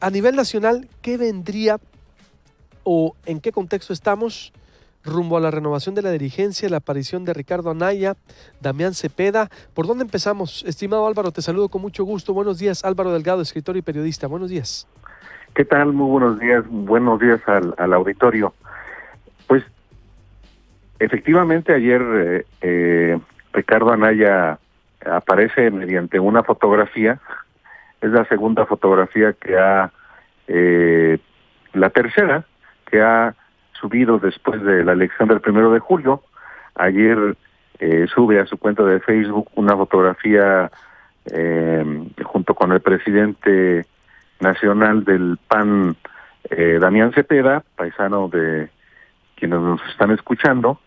A nivel nacional, ¿qué vendría o en qué contexto estamos rumbo a la renovación de la dirigencia, la aparición de Ricardo Anaya, Damián Cepeda? ¿Por dónde empezamos? Estimado Álvaro, te saludo con mucho gusto. Buenos días, Álvaro Delgado, escritor y periodista. Buenos días. ¿Qué tal? Muy buenos días al auditorio. Pues efectivamente ayer Ricardo Anaya aparece mediante una fotografía. Es la segunda fotografía la tercera que ha subido después de la elección del 1 de julio. Ayer sube a su cuenta de Facebook una fotografía junto con el presidente nacional del PAN, Damián Cepeda, paisano de quienes nos están escuchando,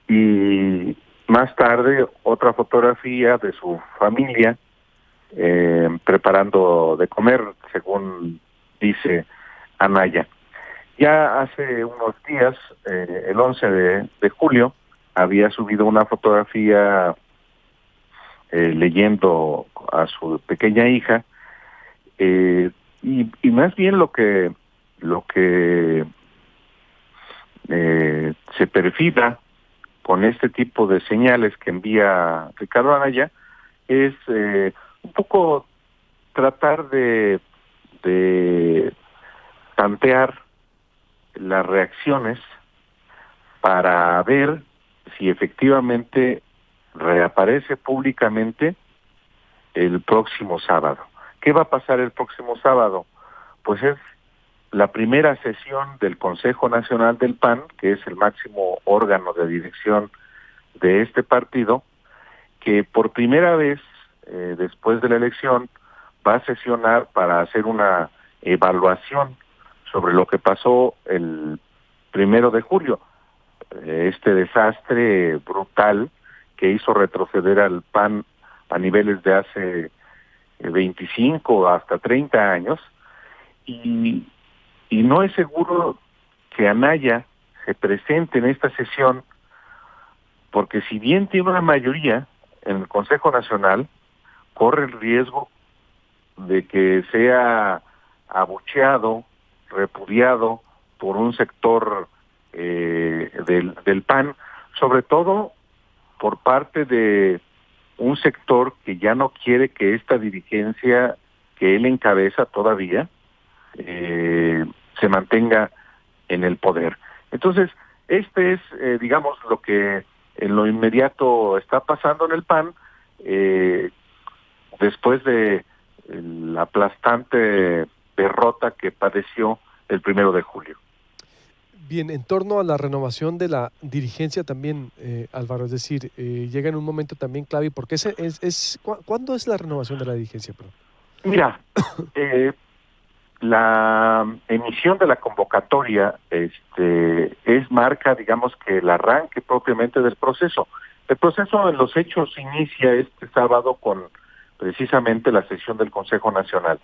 y más tarde otra fotografía de su familia preparando de comer, según dice Anaya. Ya hace unos días, el 11 de julio, había subido una fotografía leyendo a su pequeña hija, y más bien lo que se perfila con este tipo de señales que envía Ricardo Anaya es un poco tratar de tantear las reacciones para ver si efectivamente reaparece públicamente el próximo sábado. ¿Qué va a pasar el próximo sábado? Pues es la primera sesión del Consejo Nacional del PAN, que es el máximo órgano de dirección de este partido, que por primera vez después de la elección va a sesionar para hacer una evaluación sobre lo que pasó el 1 de julio, este desastre brutal que hizo retroceder al PAN a niveles de hace 25 hasta 30 años, y no es seguro que Anaya se presente en esta sesión, porque si bien tiene una mayoría en el Consejo Nacional, corre el riesgo de que sea abucheado, repudiado por un sector del PAN, sobre todo por parte de un sector que ya no quiere que esta dirigencia que él encabeza todavía se mantenga en el poder. Entonces, este es, digamos, lo que en lo inmediato está pasando en el PAN, después de la aplastante derrota que padeció el 1 de julio. Bien, en torno a la renovación de la dirigencia también, Álvaro, es decir, llega en un momento también clave, porque ¿cuándo es la renovación de la dirigencia? Perdón. Mira, la emisión de la convocatoria es marca, digamos, que el arranque propiamente del proceso. El proceso en los hechos inicia este sábado con precisamente la sesión del Consejo Nacional.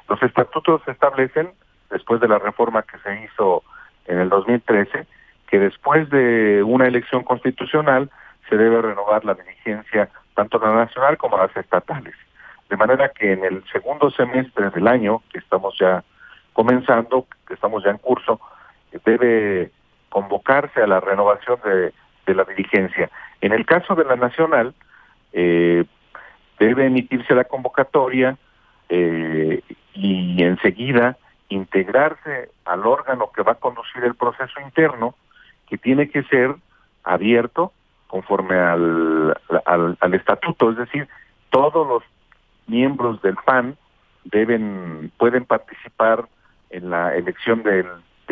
Los estatutos establecen, después de la reforma que se hizo en el 2013, que después de una elección constitucional se debe renovar la dirigencia tanto la nacional como las estatales. De manera que en el segundo semestre del año, que estamos ya comenzando, que estamos ya en curso, debe convocarse a la renovación de la dirigencia. En el caso de la nacional, debe emitirse la convocatoria y enseguida integrarse al órgano que va a conducir el proceso interno, que tiene que ser abierto conforme al estatuto, es decir, todos los miembros del PAN pueden participar en la elección del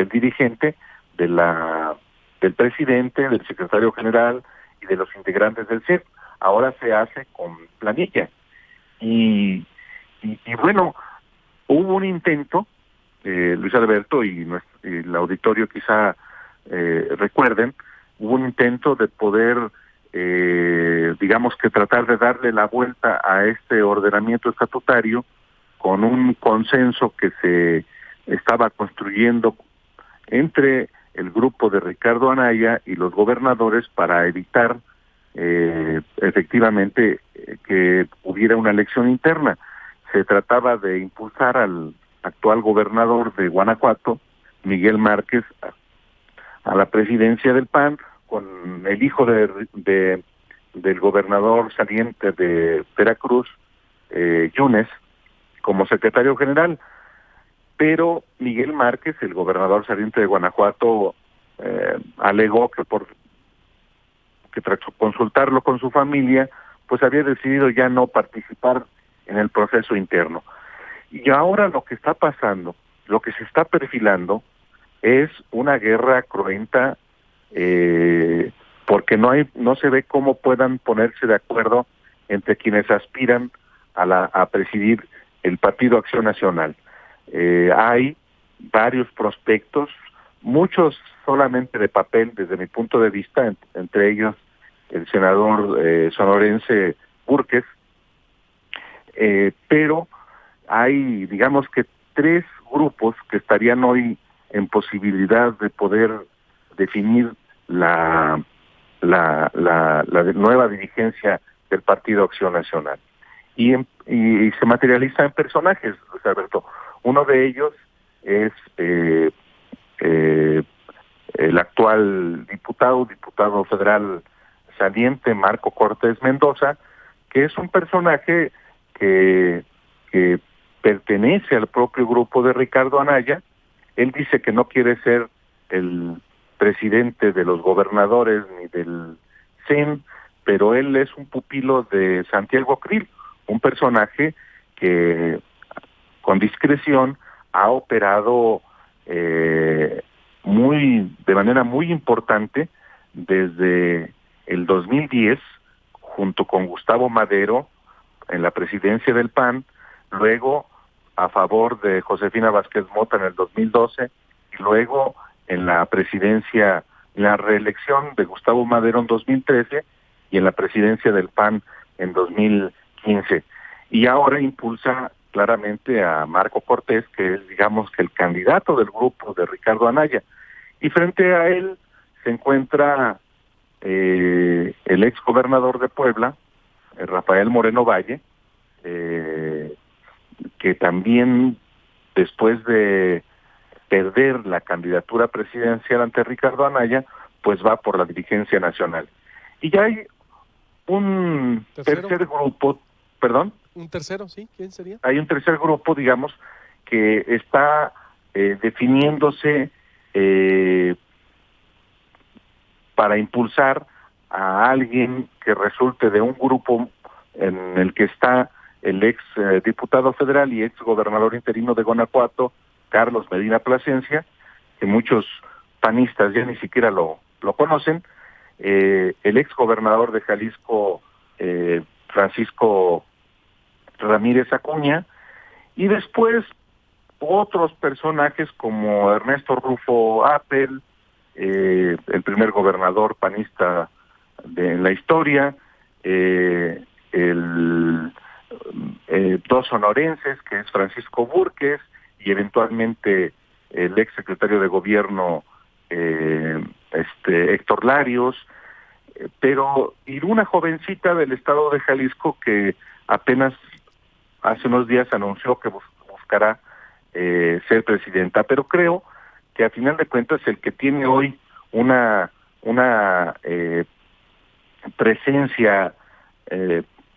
dirigente, del presidente, del secretario general y de los integrantes del CEP. Ahora se hace con planilla. Y bueno, hubo un intento, Luis Alberto y el auditorio quizá recuerden, hubo un intento de poder, digamos que tratar de darle la vuelta a este ordenamiento estatutario con un consenso que se estaba construyendo entre el grupo de Ricardo Anaya y los gobernadores para evitar efectivamente que hubiera una elección interna. Se trataba de impulsar al actual gobernador de Guanajuato, Miguel Márquez, a la presidencia del PAN, con el hijo del gobernador saliente de Veracruz, Yunes, como secretario general. Pero Miguel Márquez, el gobernador saliente de Guanajuato, alegó que tras consultarlo con su familia, pues había decidido ya no participar en el proceso interno. Y ahora lo que está pasando, lo que se está perfilando, es una guerra cruenta, porque no se ve cómo puedan ponerse de acuerdo entre quienes aspiran a presidir el Partido Acción Nacional. Hay varios prospectos, muchos solamente de papel desde mi punto de vista, entre ellos el senador sonorense Búrquez, pero hay, digamos que 3 grupos que estarían hoy en posibilidad de poder definir la nueva dirigencia del Partido Acción Nacional. Y se materializa en personajes, Luis Alberto. Uno de ellos es el actual diputado federal saliente, Marco Cortés Mendoza, que es un personaje que pertenece al propio grupo de Ricardo Anaya. Él dice que no quiere ser el presidente de los gobernadores ni del CEN, pero él es un pupilo de Santiago Krill, un personaje que con discreción ha operado de manera muy importante desde el 2010, junto con Gustavo Madero en la presidencia del PAN, luego a favor de Josefina Vázquez Mota en el 2012, y luego en la presidencia, en la reelección de Gustavo Madero en 2013, y en la presidencia del PAN en 2015. Y ahora impulsa claramente a Marco Cortés, que es, digamos, que el candidato del grupo de Ricardo Anaya. Y frente a él se encuentra el ex gobernador de Puebla, Rafael Moreno Valle, que también, después de perder la candidatura presidencial ante Ricardo Anaya, pues va por la dirigencia nacional. Y ya hay un tercer grupo, ¿perdón? ¿Un tercero, sí? ¿Quién sería? Hay un tercer grupo, digamos, que está definiéndose para impulsar a alguien que resulte de un grupo en el que está el ex diputado federal y ex gobernador interino de Guanajuato, Carlos Medina Plasencia, que muchos panistas ya ni siquiera lo conocen, el ex gobernador de Jalisco, Francisco Ramírez Acuña, y después otros personajes como Ernesto Rufo Appel, el primer gobernador panista en la historia, dos sonorenses, que es Francisco Búrquez, y eventualmente el ex secretario de gobierno Héctor Larios, pero y una jovencita del estado de Jalisco que apenas hace unos días anunció que buscará ser presidenta. Pero creo que a final de cuentas el que tiene hoy una presencia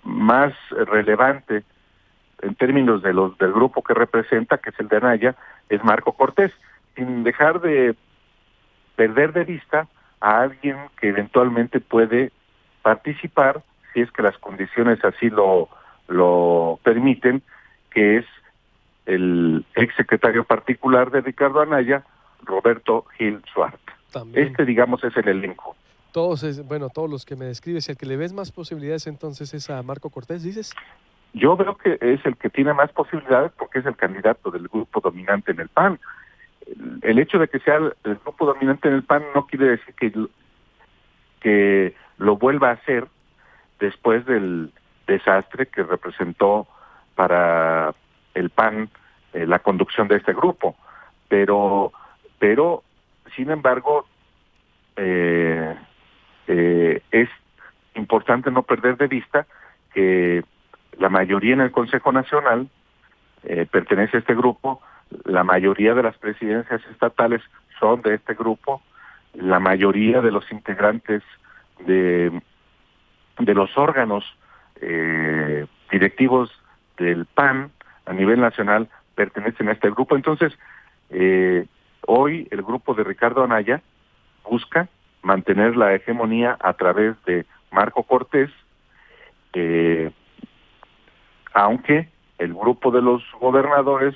más relevante en términos de del grupo que representa, que es el de Anaya, es Marco Cortés, sin dejar de perder de vista a alguien que eventualmente puede participar, si es que las condiciones así lo permiten, que es el ex secretario particular de Ricardo Anaya, Roberto Gil Suárez. También. Digamos, es el elenco. Todos los que me describes, el que le ves más posibilidades entonces es a Marco Cortés, ¿dices? Yo veo que es el que tiene más posibilidades porque es el candidato del grupo dominante en el PAN. El hecho de que sea el grupo dominante en el PAN no quiere decir que lo vuelva a hacer después del desastre que representó para el PAN la conducción de este grupo. Pero sin embargo, es importante no perder de vista que la mayoría en el Consejo Nacional pertenece a este grupo, La mayoría de las presidencias estatales son de este grupo, la mayoría de los integrantes de los órganos directivos del PAN a nivel nacional pertenecen a este grupo. Entonces, hoy el grupo de Ricardo Anaya busca mantener la hegemonía a través de Marco Cortés, aunque el grupo de los gobernadores,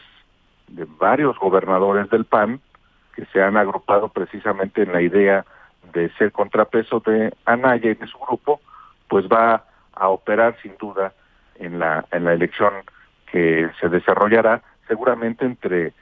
de varios gobernadores del PAN, que se han agrupado precisamente en la idea de ser contrapeso de Anaya y de su grupo, pues va a operar sin duda en la elección que se desarrollará seguramente entre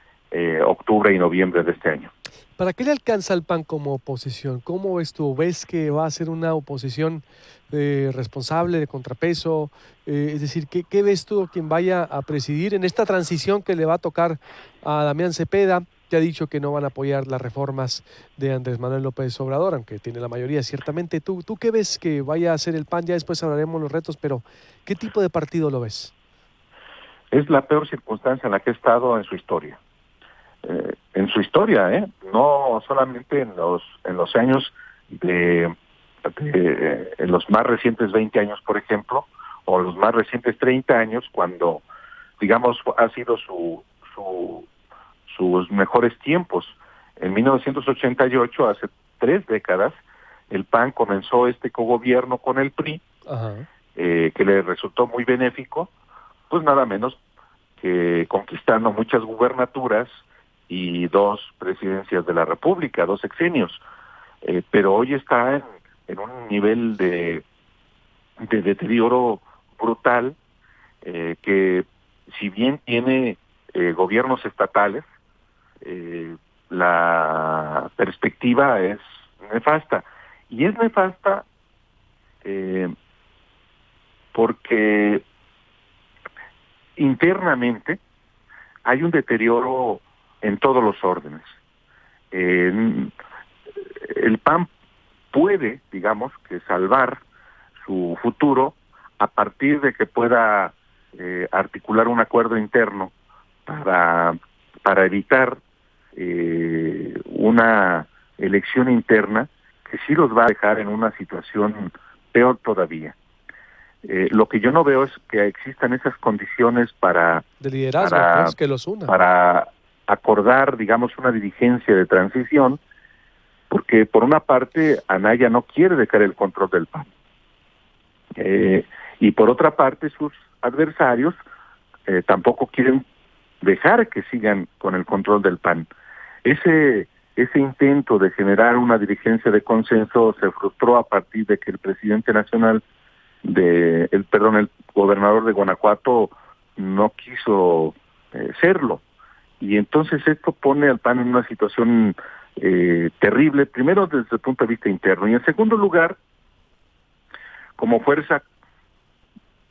octubre y noviembre de este año. ¿Para qué le alcanza al PAN como oposición? ¿Cómo ves tú? ¿Ves que va a ser una oposición responsable, de contrapeso? Es decir, ¿qué ves tú quien vaya a presidir en esta transición que le va a tocar a Damián Cepeda, que ha dicho que no van a apoyar las reformas de Andrés Manuel López Obrador, aunque tiene la mayoría ciertamente? ¿Tú qué ves que vaya a ser el PAN? Ya después hablaremos de los retos, pero ¿qué tipo de partido lo ves? Es la peor circunstancia en la que ha estado en su historia. No solamente en los años en los más recientes 20 años, por ejemplo, o los más recientes 30 años, cuando, digamos, ha sido sus mejores tiempos. En 1988, hace 3 décadas, el PAN comenzó este cogobierno con el PRI, que le resultó muy benéfico, pues nada menos que conquistando muchas gubernaturas y 2 presidencias de la República, 2 sexenios. Pero hoy está en un nivel de deterioro brutal, que si bien tiene gobiernos estatales, la perspectiva es nefasta. Y es nefasta porque internamente hay un deterioro en todos los órdenes. El PAN puede, digamos, que salvar su futuro a partir de que pueda articular un acuerdo interno para evitar una elección interna que sí los va a dejar en una situación peor todavía. Lo que yo no veo es que existan esas condiciones de liderazgo, pues, que los una. Para acordar, digamos, una dirigencia de transición, porque por una parte Anaya no quiere dejar el control del PAN, y por otra parte sus adversarios tampoco quieren dejar que sigan con el control del PAN. Ese intento de generar una dirigencia de consenso se frustró a partir de que el presidente nacional el gobernador de Guanajuato no quiso serlo. Y entonces esto pone al PAN en una situación terrible, primero desde el punto de vista interno, y en segundo lugar, como fuerza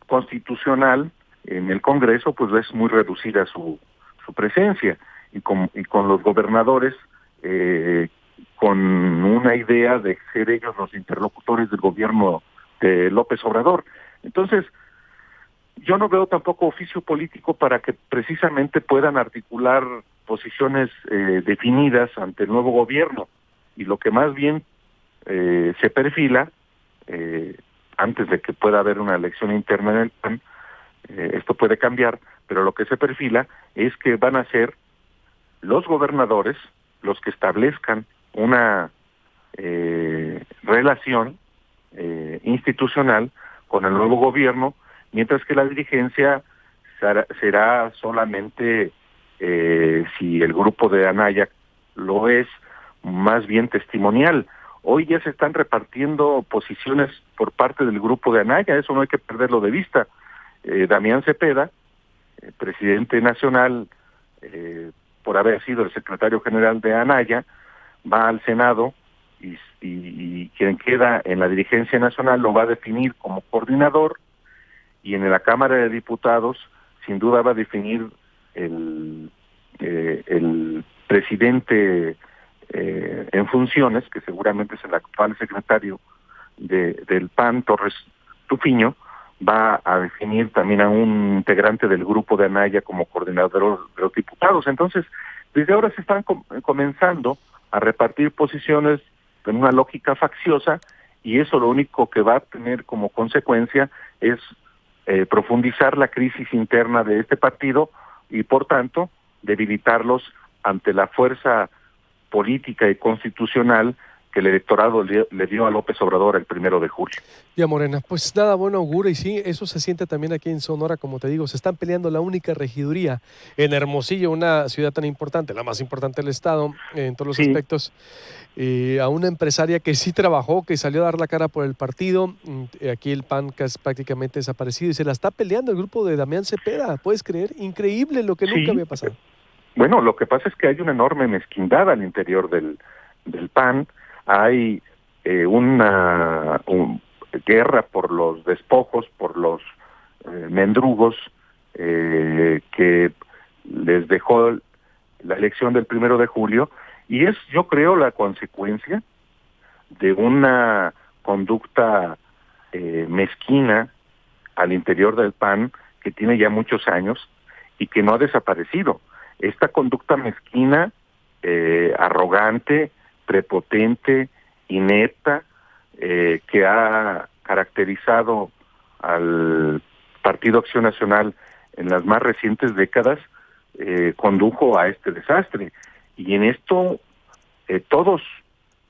constitucional en el Congreso, pues es muy reducida su presencia, y con los gobernadores con una idea de ser ellos los interlocutores del gobierno de López Obrador. Entonces, yo no veo tampoco oficio político para que precisamente puedan articular posiciones definidas ante el nuevo gobierno, y lo que más bien se perfila, antes de que pueda haber una elección interna en el PAN, esto puede cambiar, pero lo que se perfila es que van a ser los gobernadores los que establezcan una relación institucional con el nuevo gobierno, mientras que la dirigencia será solamente, si el grupo de Anaya lo es, más bien testimonial. Hoy ya se están repartiendo posiciones por parte del grupo de Anaya, eso no hay que perderlo de vista. Damián Cepeda, presidente nacional, por haber sido el secretario general de Anaya, va al Senado y quien queda en la dirigencia nacional lo va a definir como coordinador, y en la Cámara de Diputados sin duda va a definir el presidente en funciones, que seguramente es el actual secretario del PAN, Torres Tupiño, va a definir también a un integrante del grupo de Anaya como coordinador de los diputados. Entonces, desde ahora se están comenzando a repartir posiciones en una lógica facciosa, y eso lo único que va a tener como consecuencia es profundizar la crisis interna de este partido y, por tanto, debilitarlos ante la fuerza política y constitucional que el electorado le dio a López Obrador el 1 de julio. Ya, Morena, pues nada bueno augura, y sí, eso se siente también aquí en Sonora, como te digo, se están peleando la única regiduría en Hermosillo, una ciudad tan importante, la más importante del estado en todos los Sí, aspectos, a una empresaria que sí trabajó, que salió a dar la cara por el partido. Aquí el PAN que es prácticamente desaparecido y se la está peleando el grupo de Damián Cepeda, ¿puedes creer? Increíble, lo que nunca sí. había pasado. Bueno, lo que pasa es que hay una enorme mezquindad al interior del PAN. Hay una guerra por los despojos, por los mendrugos que les dejó la elección del 1 de julio, y es, yo creo, la consecuencia de una conducta mezquina al interior del PAN que tiene ya muchos años y que no ha desaparecido. Esta conducta mezquina, arrogante, prepotente, inepta, que ha caracterizado al Partido Acción Nacional en las más recientes décadas, condujo a este desastre. Y en esto todos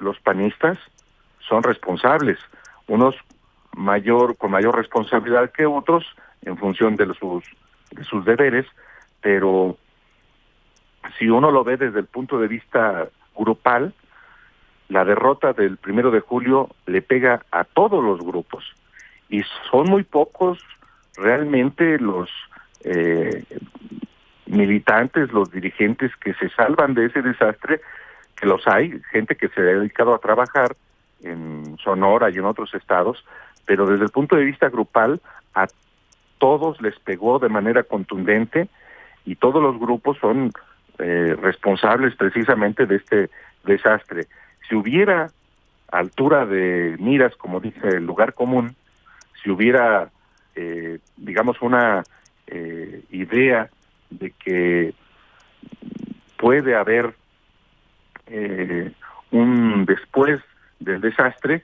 los panistas son responsables, unos con mayor responsabilidad que otros en función de sus deberes, pero si uno lo ve desde el punto de vista grupal, la derrota del 1 de julio le pega a todos los grupos, y son muy pocos realmente los militantes, los dirigentes que se salvan de ese desastre, que los hay, gente que se ha dedicado a trabajar en Sonora y en otros estados, pero desde el punto de vista grupal a todos les pegó de manera contundente, y todos los grupos son responsables precisamente de este desastre. Si hubiera altura de miras, como dice el lugar común, si hubiera, digamos, una idea de que puede haber un después del desastre,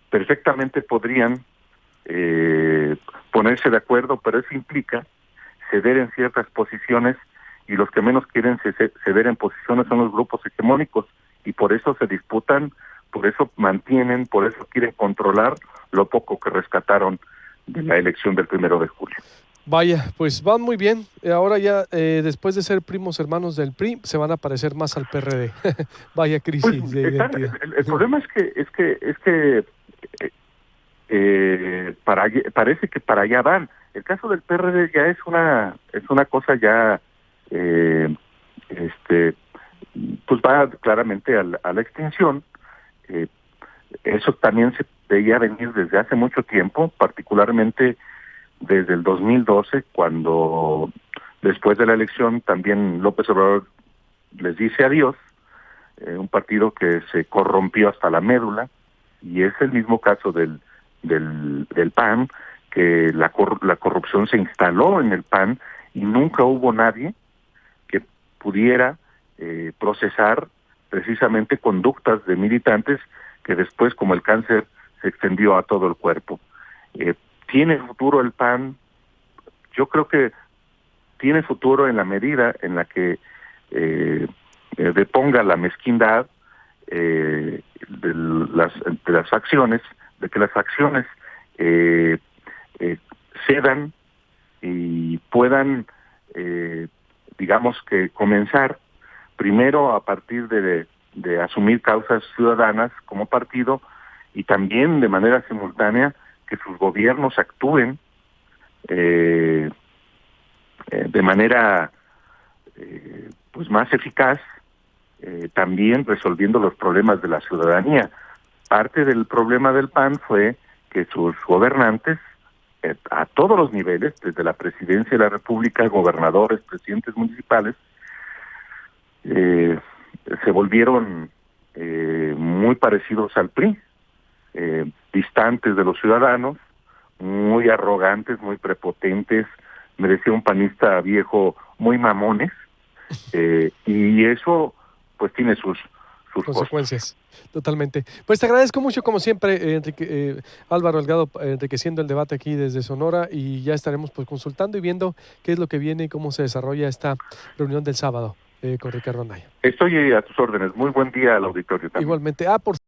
perfectamente podrían ponerse de acuerdo, pero eso implica ceder en ciertas posiciones, y los que menos quieren ceder en posiciones son los grupos hegemónicos, y por eso se disputan, por eso mantienen, por eso quieren controlar lo poco que rescataron de la elección del 1 de julio. Vaya, pues van muy bien. Ahora ya, después de ser primos hermanos del PRI, se van a parecer más al PRD. Vaya Pues crisis de identidad. el problema es que parece que para allá van. El caso del PRD ya es una cosa ya pues va claramente a la extinción. Eso también se veía venir desde hace mucho tiempo, particularmente desde el 2012, cuando después de la elección también López Obrador les dice adiós, un partido que se corrompió hasta la médula, y es el mismo caso del PAN, que la corrupción se instaló en el PAN y nunca hubo nadie que pudiera procesar precisamente conductas de militantes que después, como el cáncer, se extendió a todo el cuerpo. ¿Tiene futuro el PAN? Yo creo que tiene futuro en la medida en la que deponga la mezquindad de las acciones, de que las acciones cedan y puedan, digamos que comenzar primero a partir de asumir causas ciudadanas como partido, y también de manera simultánea que sus gobiernos actúen de manera pues más eficaz, también resolviendo los problemas de la ciudadanía. Parte del problema del PAN fue que sus gobernantes, a todos los niveles, desde la presidencia de la República, gobernadores, presidentes municipales, se volvieron muy parecidos al PRI, distantes de los ciudadanos, muy arrogantes, muy prepotentes, me decía un panista viejo, muy mamones, y eso pues tiene sus costos. Consecuencias. Totalmente. Pues te agradezco mucho, como siempre, Álvaro Delgado, enriqueciendo el debate aquí desde Sonora, y ya estaremos pues consultando y viendo qué es lo que viene y cómo se desarrolla esta reunión del sábado con Ricardo Anaya. Estoy a tus órdenes. Muy buen día al auditorio también. Igualmente. Por